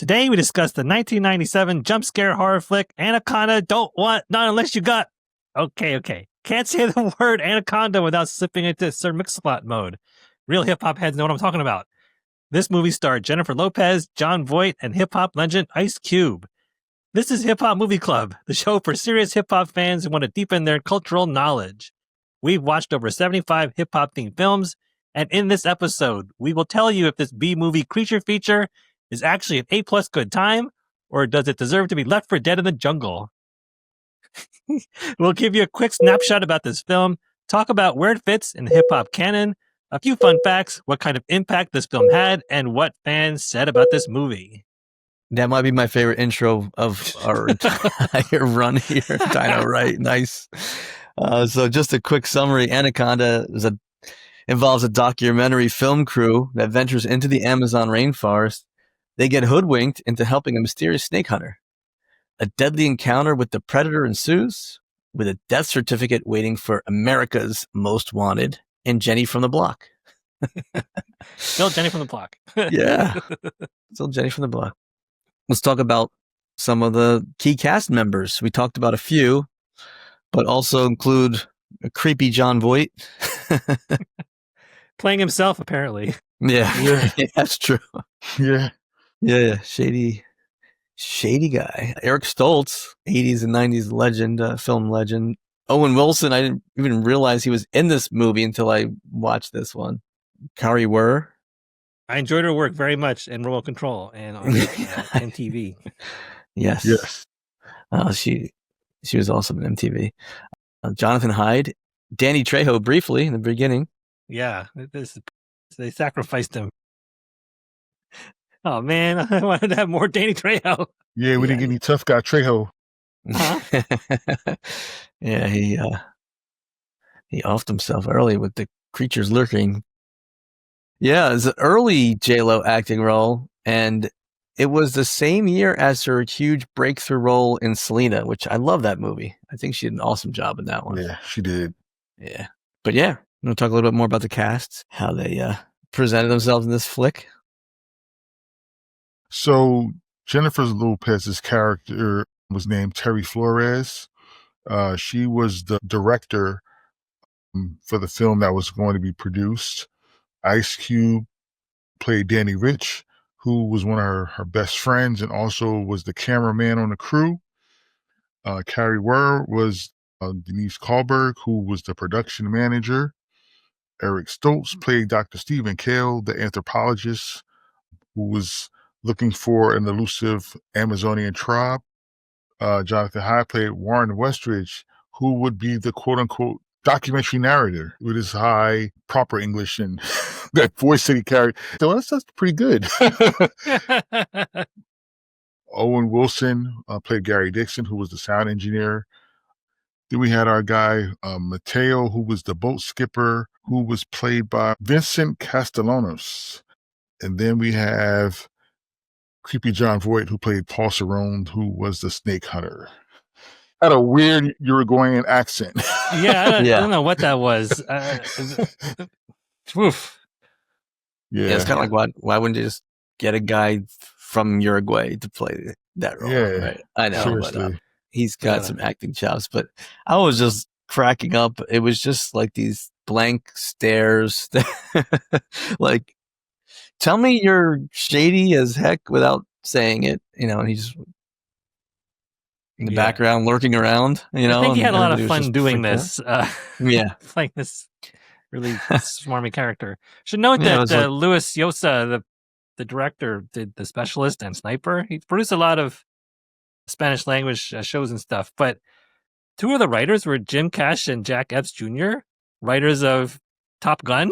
Today we discuss the 1997 jump scare horror flick Anaconda. Don't want, not unless you got. Okay. Can't say the word Anaconda without slipping into Sir Mix-a-Lot mode. Real hip-hop heads know what I'm talking about. This movie starred Jennifer Lopez, John Voight, and hip-hop legend Ice Cube. This is Hip Hop Movie Club, the show for serious hip-hop fans who want to deepen their cultural knowledge. We've watched over 75 hip-hop themed films, and in this episode, we will tell you if this B-movie creature feature is actually an A+ good time, or does it deserve to be left for dead in the jungle? We'll give you a quick snapshot about this film, talk about where it fits in the hip-hop canon, a few fun facts, what kind of impact this film had, and what fans said about this movie. That might be my favorite intro of our entire run here. Dino, right? Nice. So just a quick summary. Anaconda involves a documentary film crew that ventures into the Amazon rainforest. They get hoodwinked into helping a mysterious snake hunter. A deadly encounter with the predator ensues, with a death certificate waiting for America's Most Wanted and Jenny from the Block. Still Jenny from the Block. Yeah. Still Jenny from the Block. Let's talk about some of the key cast members. We talked about a few, but also include a creepy John Voight. Playing himself, apparently. Yeah, that's true. Yeah. Shady guy. Eric Stoltz, 80s and 90s legend, film legend. Owen Wilson, I didn't even realize he was in this movie until I watched this one. Kari Wurr. I enjoyed her work very much in Remote Control and on MTV. Yes. She was awesome in MTV. Jonathan Hyde. Danny Trejo briefly in the beginning. Yeah, they sacrificed him. Oh man, I wanted to have more Danny Trejo. Yeah, we didn't get any tough guy Trejo. Huh? Yeah, he offed himself early with the creatures lurking. Yeah, it's an early J-Lo acting role, and it was the same year as her huge breakthrough role in Selena, which I love that movie. I think she did an awesome job in that one. Yeah, she did. Yeah. But yeah, I'm going to talk a little bit more about the cast, how they presented themselves in this flick. So Jennifer Lopez's character was named Terry Flores. She was the director for the film that was going to be produced. Ice Cube played Danny Rich, who was one of her best friends and also was the cameraman on the crew. Kari Wurr was Denise Kahlberg, who was the production manager. Eric Stoltz played Dr. Stephen Cale, the anthropologist who was looking for an elusive Amazonian tribe. Jonathan Hyde played Warren Westridge, who would be the quote-unquote documentary narrator with his high, proper English and that voice that he carried. So that's pretty good. Owen Wilson played Gary Dixon, who was the sound engineer. Then we had our guy, Mateo, who was the boat skipper, who was played by Vincent Castellanos. And then we have creepy John Voight, who played Paul Cerrone, who was the snake hunter. Had a weird Uruguayan accent. Yeah, I don't know what that was. Woof. Yeah, it's kind of like, why wouldn't you just get a guy from Uruguay to play that role? Yeah, right? I know. seriously. But, he's got some acting chops, but I was just cracking up. It was just like these blank stares. Like, tell me you're shady as heck without saying it, and he's in the background lurking around, I think he had a lot of fun doing this. Playing this really smarmy character. Should note that Luis Llosa, the director, did The Specialist and Sniper. He produced a lot of Spanish language shows and stuff, but two of the writers were Jim Cash and Jack Epps Jr., writers of Top Gun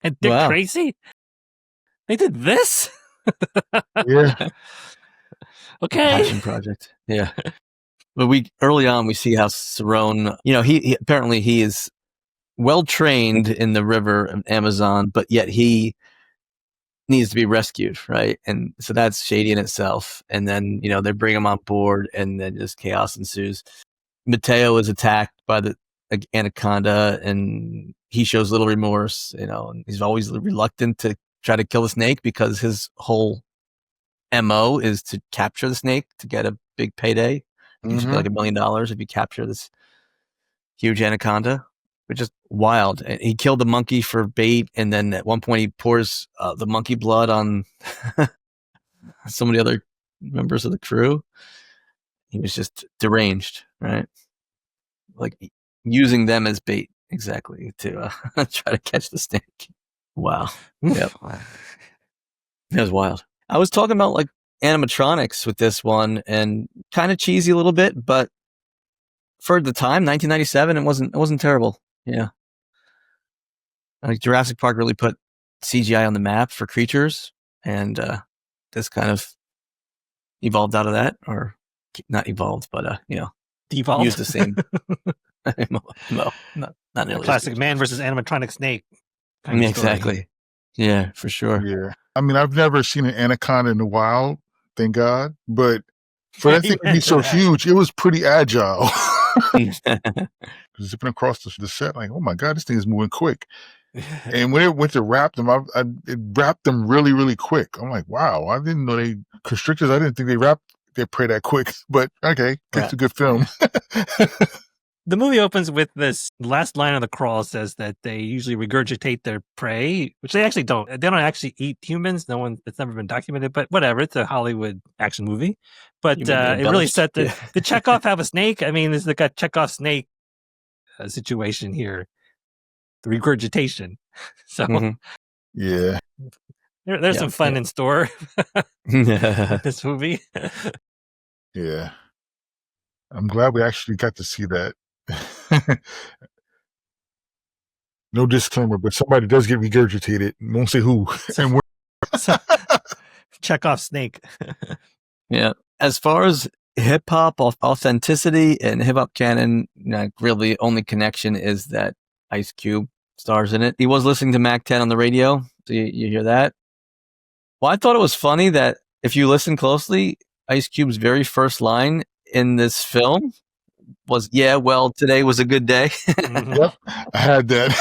and Dick Tracy. They did this? Yeah. Okay. Passion project. Yeah. But early on we see how Cerrone, he apparently he is well trained in the river Amazon, but yet he needs to be rescued, right? And so that's shady in itself. And then, they bring him on board and then just chaos ensues. Mateo is attacked by the Anaconda and he shows little remorse, and he's always reluctant to try to kill the snake because his whole MO is to capture the snake to get a big payday. Usually like $1 million if you capture this huge anaconda, which is wild. And he killed the monkey for bait, and then at one point he pours the monkey blood on some of the other members of the crew. He was just deranged, right? Like using them as bait, exactly, to try to catch the snake. Wow. Yep. That was wild. I was talking about like animatronics with this one, and kind of cheesy a little bit, but for the time, 1997, it wasn't terrible. Yeah. Like Jurassic Park really put CGI on the map for creatures, and this kind of evolved out of that, or not evolved, but Devolved. used the same. No, not nearly. Classic man versus animatronic snake. Kind of exactly. Yeah, for sure. Yeah. I mean, I've never seen an anaconda in the wild, thank God. But for that thing to be so huge, it was pretty agile. Zipping across the set, like, oh my God, this thing is moving quick. And when it went to wrap them, it wrapped them really, really quick. I'm like, wow, I didn't know constrictors. I didn't think they wrapped their prey that quick. But okay, it's a good film. The movie opens with this last line of the crawl says that they usually regurgitate their prey, which they actually don't. They don't actually eat humans. It's never been documented, but whatever. It's a Hollywood action movie. But it really set the Chekhov have a snake. I mean, it's like a Chekhov snake situation here. The regurgitation. So yeah, there's some fun in store with this movie. Yeah, I'm glad we actually got to see that. No disclaimer, but somebody does get regurgitated. Won't say who and where. Chekhov snake. Yeah. As far as hip hop authenticity and hip hop canon, really only connection is that Ice Cube stars in it. He was listening to Mac 10 on the radio. So you hear that? Well, I thought it was funny that if you listen closely, Ice Cube's very first line in this film was, "Yeah, well, today was a good day." Yep, I had that.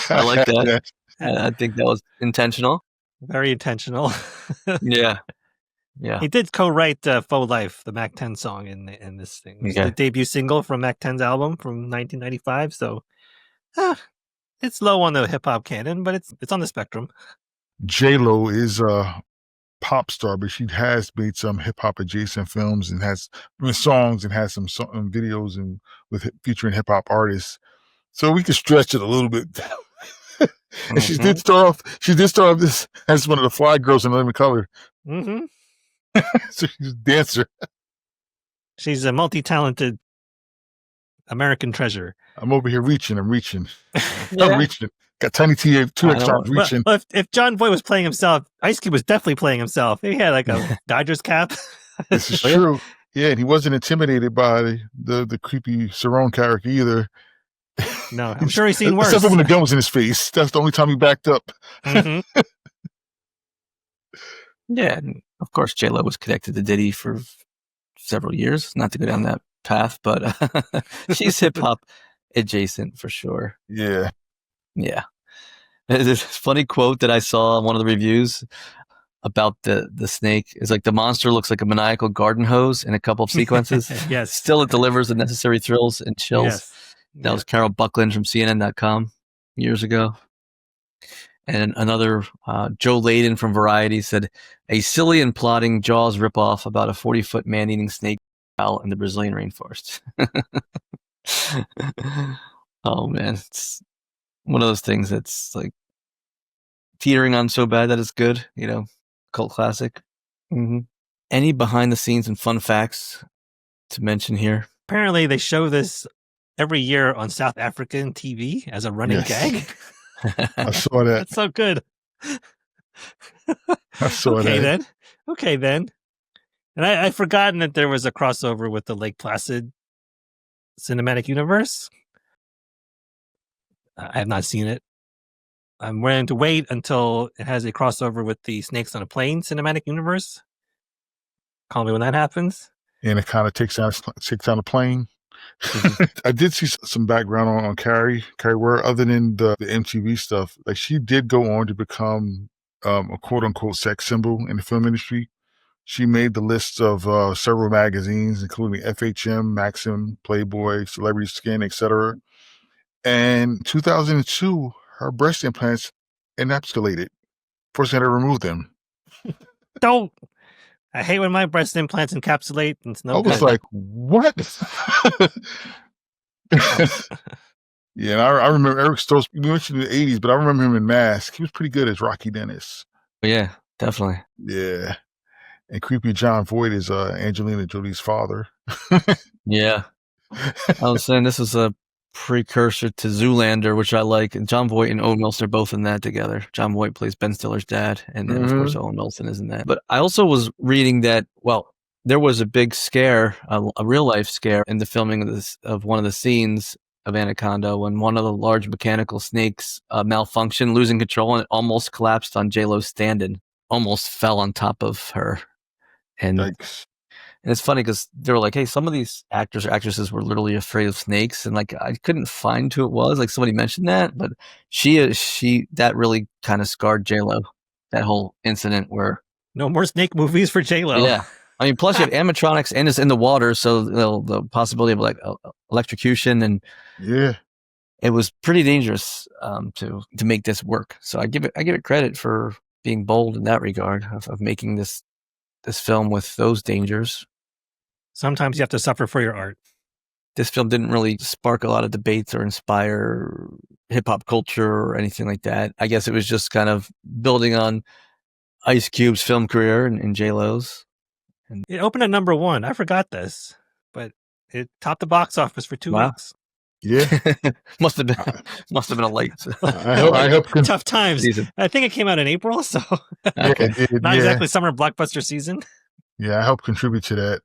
I like that. I think that was intentional. Very intentional. Yeah. He did co-write "Faux Life," the Mac 10 song in this thing. It was the debut single from Mac 10's album from 1995. So, it's low on the hip hop canon, but it's on the spectrum. J-Lo is a pop star, but she has made some hip hop adjacent films and has songs and has some videos and featuring hip hop artists. So we can stretch it a little bit. And she did start off this as one of the fly girls in Living Color. So she's a dancer. She's a multi-talented American treasure. I'm over here reaching. I'm reaching. Got Tiny T 2X times reaching. Well, if John Boy was playing himself, Ice Cube was definitely playing himself. He had like a Dodgers cap. This is true. Yeah, and he wasn't intimidated by the creepy Cerrone character either. No, I'm sure he's seen worse. Except for when the gun was in his face. That's the only time he backed up. Yeah, and of course, J-Lo was connected to Diddy for several years. Not to go down that path, but she's hip hop adjacent for sure. Yeah. There's this funny quote that I saw in one of the reviews about the snake. It's like the monster looks like a maniacal garden hose in a couple of sequences. Yes. Still, it delivers the necessary thrills and chills. Yes. That was Carol Buckland from CNN.com years ago. And another, Joe Layden from Variety said, "A silly and plotting Jaws ripoff about a 40-foot man-eating snake in the Brazilian rainforest." Oh, man. It's one of those things that's like teetering on so bad that it's good, cult classic. Any behind the scenes and fun facts to mention here? Apparently they show this every year on South African TV as a running gag. I saw that. That's so good. I saw that. Okay, then. And I'd forgotten that there was a crossover with the Lake Placid cinematic universe. I have not seen it. I'm willing to wait until it has a crossover with the Snakes on a Plane cinematic universe. Call me when that happens. And it kind of takes down a plane. I did see some background on Carrie Ware, other than the MTV stuff. Like, she did go on to become a quote unquote sex symbol in the film industry. She made the lists of several magazines, including FHM, Maxim, Playboy, Celebrity Skin, etc. And 2002, her breast implants encapsulated. First, I had to remove them. Don't. I hate when my breast implants encapsulate. It's no I was good. like, what? Yeah, and I remember Eric Stoltz. You mentioned the 80s, but I remember him in Mask. He was pretty good as Rocky Dennis. Yeah, definitely. Yeah. And Creepy John Voight is Angelina Jolie's father. Yeah. I was saying this is a precursor to Zoolander, which I like. And John Voight and Owen Wilson are both in that together. John Voight plays Ben Stiller's dad, and then, of course, Owen Wilson is in that. But I also was reading that, well, there was a big scare, a real-life scare in the filming of one of the scenes of Anaconda when one of the large mechanical snakes malfunctioned, losing control, and it almost collapsed on J-Lo's stand-in. Almost fell on top of her. And Yikes. And it's funny because they were like, hey, some of these actors or actresses were literally afraid of snakes. And like, I couldn't find who it was. Like somebody mentioned that, but that really kind of scarred J-Lo, that whole incident where. No more snake movies for J-Lo. Yeah. I mean, plus you have animatronics and it's in the water. So the possibility of like electrocution and yeah, it was pretty dangerous to make this work. So I give it credit for being bold in that regard of making this film with those dangers. Sometimes you have to suffer for your art. This film didn't really spark a lot of debates or inspire hip hop culture or anything like that. I guess it was just kind of building on Ice Cube's film career and J-Lo's. It opened at number 1. I forgot this, but it topped the box office for 2 weeks. Yeah, must have been a late. I hope tough times. Season. I think it came out in April, so okay. Not exactly summer blockbuster season. Yeah, I helped contribute to that.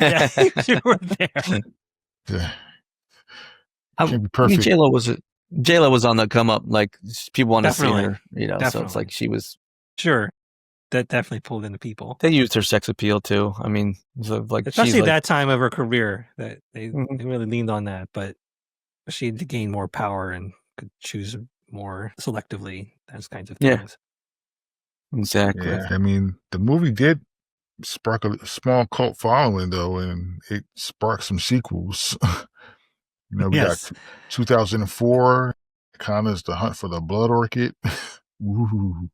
Yeah, you were there. Yeah, can't be perfect. I mean, J-Lo was on the come up. Like people want to see her, Definitely. So it's like she was. Sure, that definitely pulled in the people. They used her sex appeal too. I mean, so like especially that time of her career, that they really leaned on that. But she had to gain more power and could choose more selectively. Those kinds of things. Yeah, exactly. Yeah, I mean, the movie did spark a small cult following though, and it sparked some sequels. We got 2004 Anaconda's The Hunt for the Blood Orchid. Woo.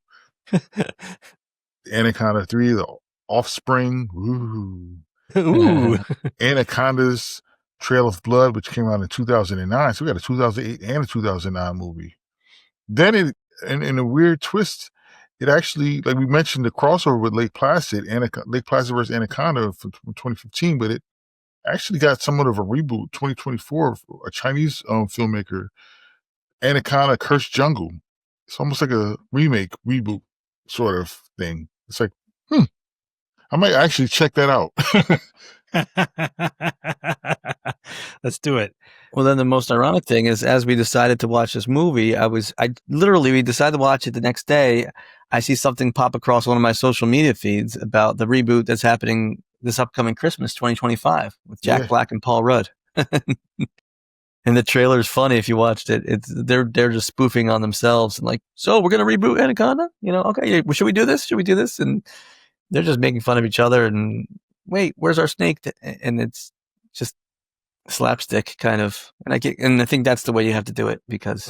Anaconda 3 The Offspring. Ooh. Anaconda's Trail of Blood, which came out in 2009. So we got a 2008 and a 2009 movie. Then in a weird twist, it actually, like we mentioned, the crossover with Lake Placid versus Anaconda from 2015, but it actually got somewhat of a reboot. 2024, a Chinese filmmaker, Anaconda Cursed Jungle. It's almost like a reboot sort of thing. It's like, I might actually check that out. Let's do it. Well, then the most ironic thing is, as we decided to watch this movie, we decided to watch it the next day. I see something pop across one of my social media feeds about the reboot that's happening this upcoming Christmas, 2025, with Jack Black and Paul Rudd. And the trailer is funny if you watched it. They're just spoofing on themselves and like, so we're gonna reboot Anaconda? Okay, should we do this? Should we do this? And they're just making fun of each other. And wait, where's our snake? And it's just slapstick kind of. And I think that's the way you have to do it because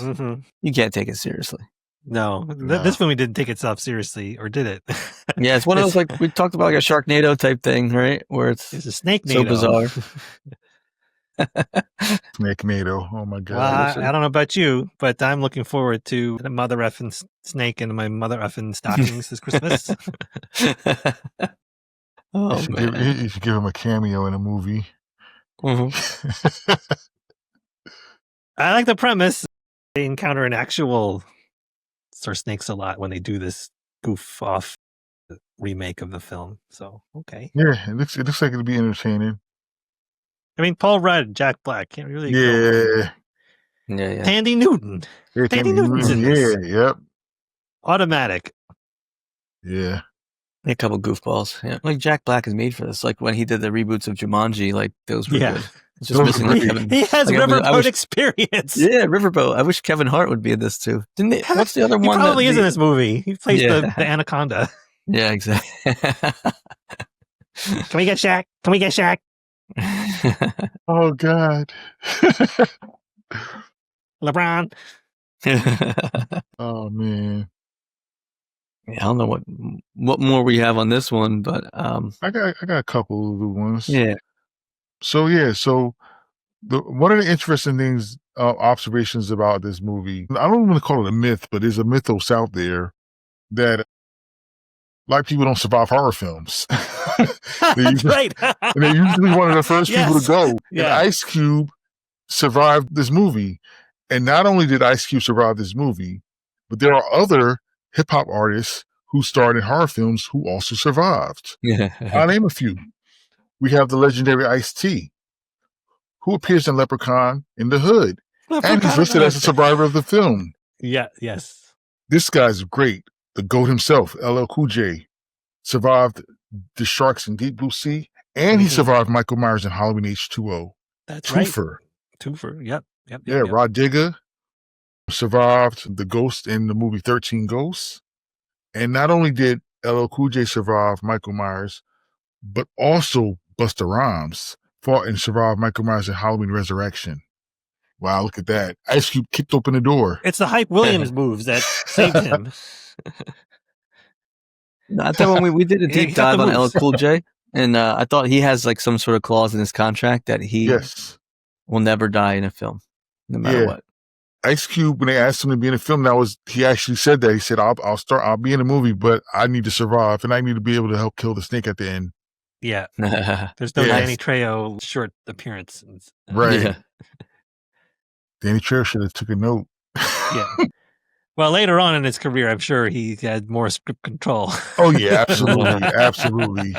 you can't take it seriously. No. This movie didn't take itself seriously, or did it? Yeah, it's one of those, like we talked about, like a Sharknado type thing, right? Where it's a snake so bizarre. Snake-nado. Oh my god. Well, I don't know about you, but I'm looking forward to the mother effing snake in my mother effing stockings this Christmas. You should give him a cameo in a movie. I like the premise. They encounter an actual snakes a lot when they do this goof off remake of the film. So okay. Yeah, it looks like it'll be entertaining. I mean, Paul Rudd, Jack Black can't really. Yeah. Tandy Newton. Tandy Newton's in this. Yep. Automatic. Yeah. A couple goofballs. Yeah. Like Jack Black is made for this. Like when he did the reboots of Jumanji, like those were good. It's just Those missing are like great. Kevin. He has like, riverboat wish, experience. yeah, Riverboat. I wish Kevin Hart would be in this too. Didn't they? What's the other He one? probably is in this movie. He plays Yeah. the Anaconda. Yeah, exactly. Can we get Shaq? Can we get Shaq? Oh God. LeBron. Oh man. Yeah, I don't know what more we have on this one, but I got a couple of the ones. yeah. So one of the interesting things, observations about this movie, I don't want to call it a myth, but there's a mythos out there that black people don't survive horror films. That's right. And they're usually one of the first people to go. Yeah. And Ice Cube survived this movie. And not only did Ice Cube survive this movie, but there are other hip hop artists who starred in horror films who also survived. I'll name a few. We have the legendary Ice-T, who appears in Leprechaun in the Hood. And he's listed as a survivor of the film. Yeah, yes. This guy's great. The GOAT himself, LL Cool J, survived the sharks in Deep Blue Sea, and he survived Michael Myers in Halloween H2O. That's Twofer. right. Twofer. Yep. Yeah, Rod Digger survived the ghost in the movie 13 Ghosts. And not only did LL Cool J survive Michael Myers, but also Busta Rhymes fought and survived Michael Myers in Halloween Resurrection. Wow, look at that. Ice Cube kicked open the door. It's the Hype Williams moves that saved him. No, I thought when we did a Yeah, deep he got dive the on LL moves. Cool J, and I thought he has like some sort of clause in his contract that he will never die in a film, no matter what. Ice Cube, when they asked him to be in a film, he actually said that. He said, I'll be in a movie, but I need to survive and I need to be able to help kill the snake at the end. Yeah. There's no Danny Trejo short appearance. Right. Yeah. Danny Trejo should have took a note. Yeah. Well, later on in his career, I'm sure he had more script control. Oh, yeah, absolutely. Absolutely.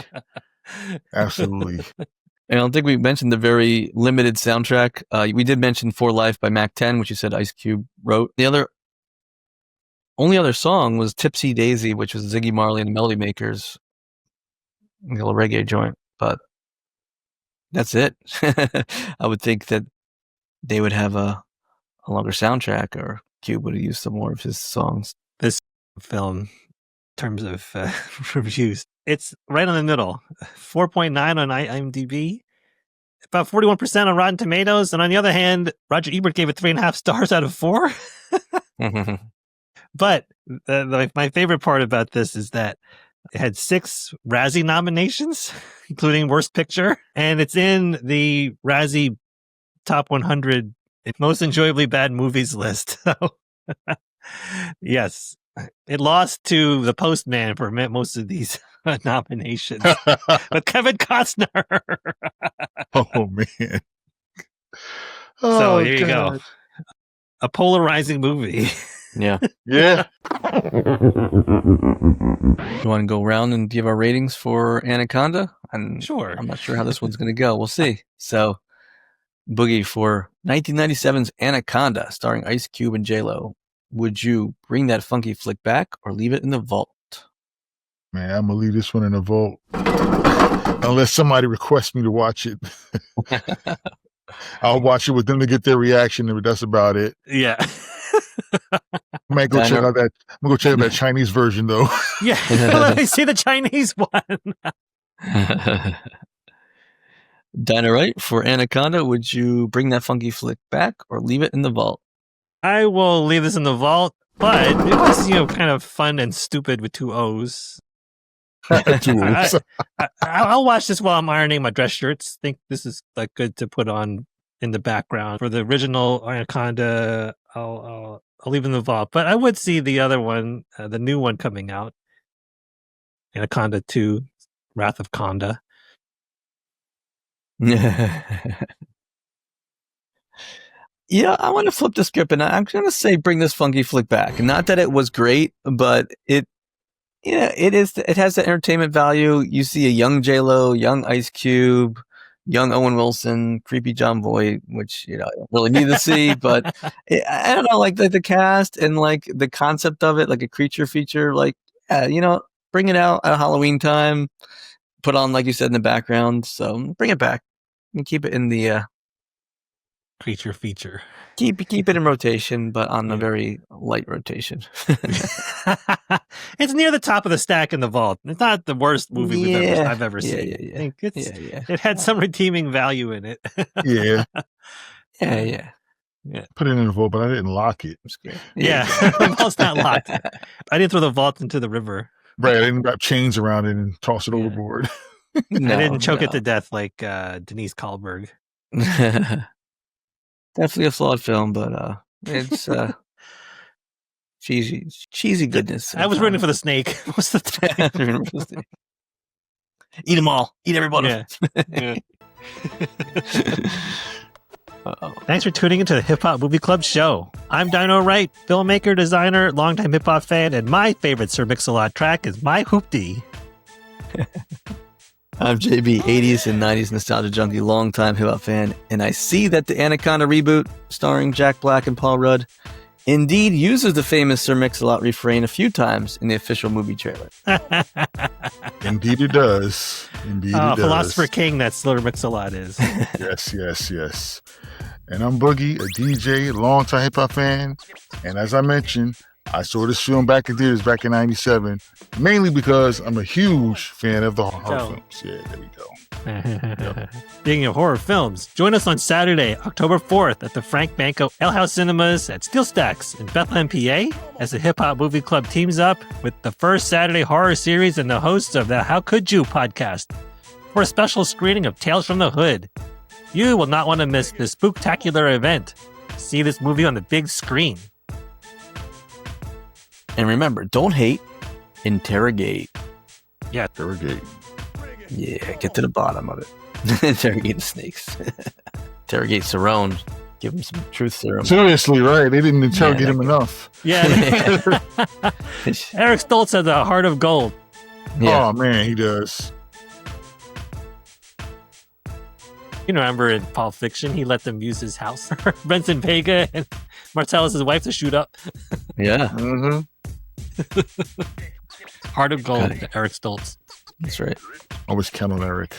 Absolutely. I don't think we mentioned the very limited soundtrack. We did mention For Life by Mac 10, which you said Ice Cube wrote. The only other song was Tipsy Daisy, which was Ziggy Marley and the Melody Makers. A little reggae joint, but that's it. I would think that they would have a longer soundtrack, or Cube would have used some more of his songs. This film, in terms of reviews, it's right on the middle. 4.9 on IMDb, about 41% on Rotten Tomatoes, and on the other hand, Roger Ebert gave it 3.5 stars out of 4. But my favorite part about this is that it had 6 Razzie nominations, including Worst Picture, and it's in the Razzie Top 100 Most Enjoyably Bad Movies list. So, yes, it lost to The Postman for most of these nominations. But Kevin Costner. Oh, man. So here you go. A polarizing movie. Yeah. Yeah. You want to go around and give our ratings for Anaconda? Sure. I'm not sure how this one's going to go. We'll see. So, Boogie, for 1997's Anaconda, starring Ice Cube and J-Lo, would you bring that funky flick back or leave it in the vault? Man, I'm going to leave this one in the vault. Unless somebody requests me to watch it. I'll watch it with them to get their reaction, but that's about it. Yeah. I might go check out that. I'm gonna go check out that Chinese version though. Yeah, I see the Chinese one. Dynamite, for Anaconda, would you bring that funky flick back or leave it in the vault? I will leave this in the vault, but it was kind of fun and stupid with 2 O's. I'll watch this while I'm ironing my dress shirts. Think this is like good to put on in the background. For the original Anaconda, I'll leave in the vault. But I would see the other one, the new one coming out, Anaconda 2, Wrath of Conda. Yeah, I want to flip the script, and I'm going to say bring this funky flick back. Not that it was great, but it has the entertainment value. You see a young J-Lo, young Ice Cube, young Owen Wilson, creepy John Voight, which I don't really need to see, but I don't know, like the cast and like the concept of it, like a creature feature, like bring it out at Halloween time, put on, like you said, in the background. So bring it back and keep it in the creature feature. Keep it in rotation, but on a very light rotation. It's near the top of the stack in the vault. It's not the worst movie I've ever seen. Yeah. I think it had some redeeming value in it. Yeah. Yeah. Put it in the vault, but I didn't lock it. Yeah, the vault's not locked. I didn't throw the vault into the river. Right, I didn't wrap chains around it and toss it overboard. I didn't choke it to death like Denise Kahlberg. Definitely a flawed film, but it's cheesy goodness. I was rooting for the snake. What's the time? Eat them all. Eat everybody. Yeah. Thanks for tuning into the Hip Hop Movie Club show. I'm Dino Wright, filmmaker, designer, longtime hip hop fan, and my favorite Sir Mix-a-Lot track is My Hoopty. I'm JB, 80s and 90s nostalgia junkie, longtime hip hop fan, and I see that the Anaconda reboot, starring Jack Black and Paul Rudd, indeed uses the famous Sir Mix-a-Lot refrain a few times in the official movie trailer. Indeed it does. Indeed it does. Philosopher King, that Sir Mix-a-Lot is. Yes. And I'm Boogie, a DJ, longtime hip hop fan. And as I mentioned, I saw this film back in theaters back in 97, mainly because I'm a huge fan of the horror films. Yeah, there we go. Yep. Speaking of horror films, join us on Saturday, October 4th at the Frank Banco Ale House Cinemas at SteelStacks in Bethlehem, PA, as the Hip Hop Movie Club teams up with the first Saturday horror series and the hosts of the How Could You podcast for a special screening of Tales from the Hood. You will not want to miss this spooktacular event. See this movie on the big screen. And remember, don't hate, interrogate. Yeah. Interrogate. Yeah, get to the bottom of it. Interrogate the snakes. Interrogate Cerrone. Give him some truth serum. Seriously, right? They didn't interrogate him enough. Yeah. Eric Stoltz has a heart of gold. Yeah. Oh, man, he does. You remember in Pulp Fiction, he let them use his house for Benson Vega and Marcellus' wife to shoot up. Yeah. Mm-hmm. Heart of gold, Eric Stoltz. That's right. I was counting Eric.